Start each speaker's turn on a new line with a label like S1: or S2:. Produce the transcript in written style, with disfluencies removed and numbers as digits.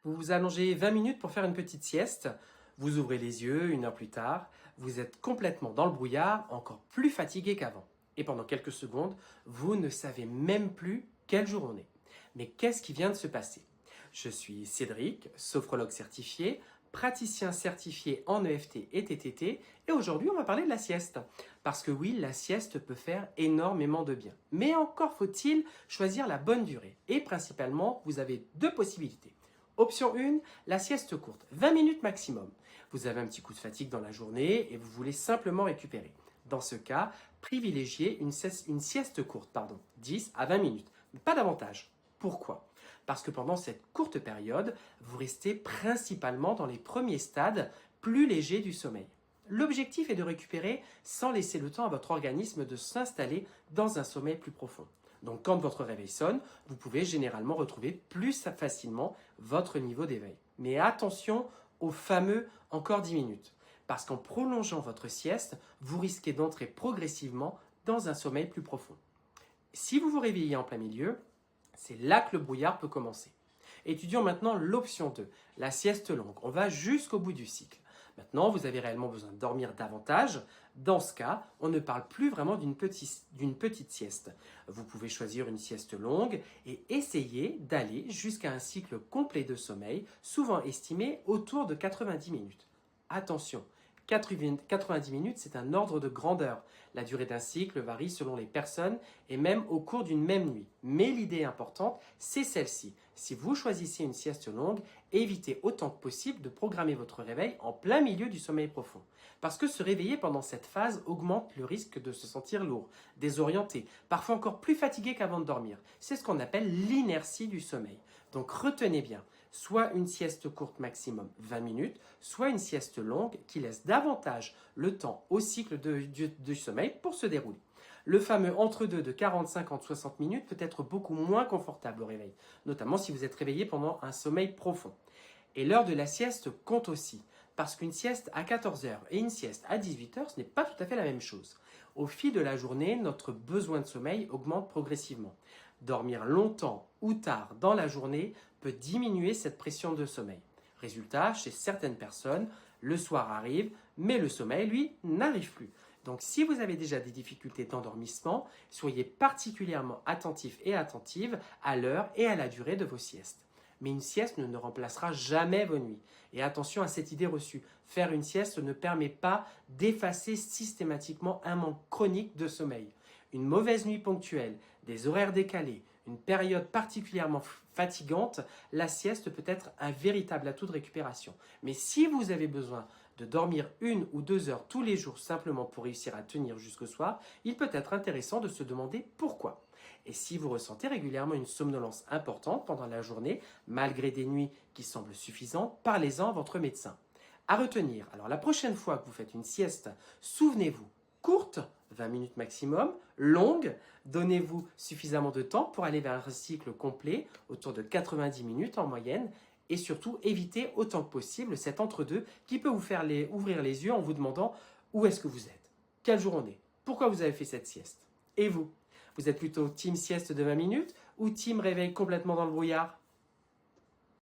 S1: Vous vous allongez 20 minutes pour faire une petite sieste. Vous ouvrez les yeux 1 heure plus tard. Vous êtes complètement dans le brouillard, encore plus fatigué qu'avant. Et pendant quelques secondes, vous ne savez même plus quel jour on est. Mais qu'est-ce qui vient de se passer? Je suis Cédric, sophrologue certifié, praticien certifié en EFT et TTT, et aujourd'hui on va parler de la sieste. Parce que oui, la sieste peut faire énormément de bien. Mais encore faut-il choisir la bonne durée. Et principalement, vous avez deux possibilités. Option 1, la sieste courte, 20 minutes maximum. Vous avez un petit coup de fatigue dans la journée et vous voulez simplement récupérer. Dans ce cas, privilégiez une sieste courte, 10 à 20 minutes, mais pas davantage. Pourquoi? Parce que pendant cette courte période, vous restez principalement dans les premiers stades plus légers du sommeil. L'objectif est de récupérer sans laisser le temps à votre organisme de s'installer dans un sommeil plus profond. Donc quand votre réveil sonne, vous pouvez généralement retrouver plus facilement votre niveau d'éveil. Mais attention au fameux encore 10 minutes. Parce qu'en prolongeant votre sieste, vous risquez d'entrer progressivement dans un sommeil plus profond. Si vous vous réveillez en plein milieu, c'est là que le brouillard peut commencer. Étudions maintenant l'option 2, la sieste longue. On va jusqu'au bout du cycle. Maintenant, vous avez réellement besoin de dormir davantage. Dans ce cas, on ne parle plus vraiment d'une petite sieste. Vous pouvez choisir une sieste longue et essayer d'aller jusqu'à un cycle complet de sommeil, souvent estimé autour de 90 minutes. Attention, 90 minutes, c'est un ordre de grandeur. La durée d'un cycle varie selon les personnes et même au cours d'une même nuit. Mais l'idée importante, c'est celle-ci. Si vous choisissez une sieste longue, évitez autant que possible de programmer votre réveil en plein milieu du sommeil profond. Parce que se réveiller pendant cette phase augmente le risque de se sentir lourd, désorienté, parfois encore plus fatigué qu'avant de dormir. C'est ce qu'on appelle l'inertie du sommeil. Donc retenez bien, soit une sieste courte maximum 20 minutes, soit une sieste longue qui laisse davantage le temps au cycle du sommeil pour se dérouler. Le fameux entre-deux de 40, 50, 60 minutes peut être beaucoup moins confortable au réveil, notamment si vous êtes réveillé pendant un sommeil profond. Et l'heure de la sieste compte aussi, parce qu'une sieste à 14 heures et une sieste à 18 heures, ce n'est pas tout à fait la même chose. Au fil de la journée, notre besoin de sommeil augmente progressivement. Dormir longtemps ou tard dans la journée peut diminuer cette pression de sommeil. Résultat, chez certaines personnes, le soir arrive, mais le sommeil, lui, n'arrive plus. Donc, si vous avez déjà des difficultés d'endormissement, soyez particulièrement attentif et attentive à l'heure et à la durée de vos siestes. Mais une sieste ne remplacera jamais vos nuits. Et attention à cette idée reçue, faire une sieste ne permet pas d'effacer systématiquement un manque chronique de sommeil. Une mauvaise nuit ponctuelle, des horaires décalés, une période particulièrement fatigante, la sieste peut être un véritable atout de récupération. Mais si vous avez besoin de dormir 1 ou 2 heures tous les jours simplement pour réussir à tenir jusqu'au soir, il peut être intéressant de se demander pourquoi. Et si vous ressentez régulièrement une somnolence importante pendant la journée, malgré des nuits qui semblent suffisantes, parlez-en à votre médecin. À retenir, alors la prochaine fois que vous faites une sieste, souvenez-vous, courte, 20 minutes maximum, longue, donnez-vous suffisamment de temps pour aller vers un cycle complet, autour de 90 minutes en moyenne, et surtout évitez autant que possible cet entre-deux qui peut vous faire ouvrir les yeux en vous demandant où est-ce que vous êtes, quel jour on est, pourquoi vous avez fait cette sieste. Et vous êtes plutôt team sieste de 20 minutes ou team réveil complètement dans le brouillard?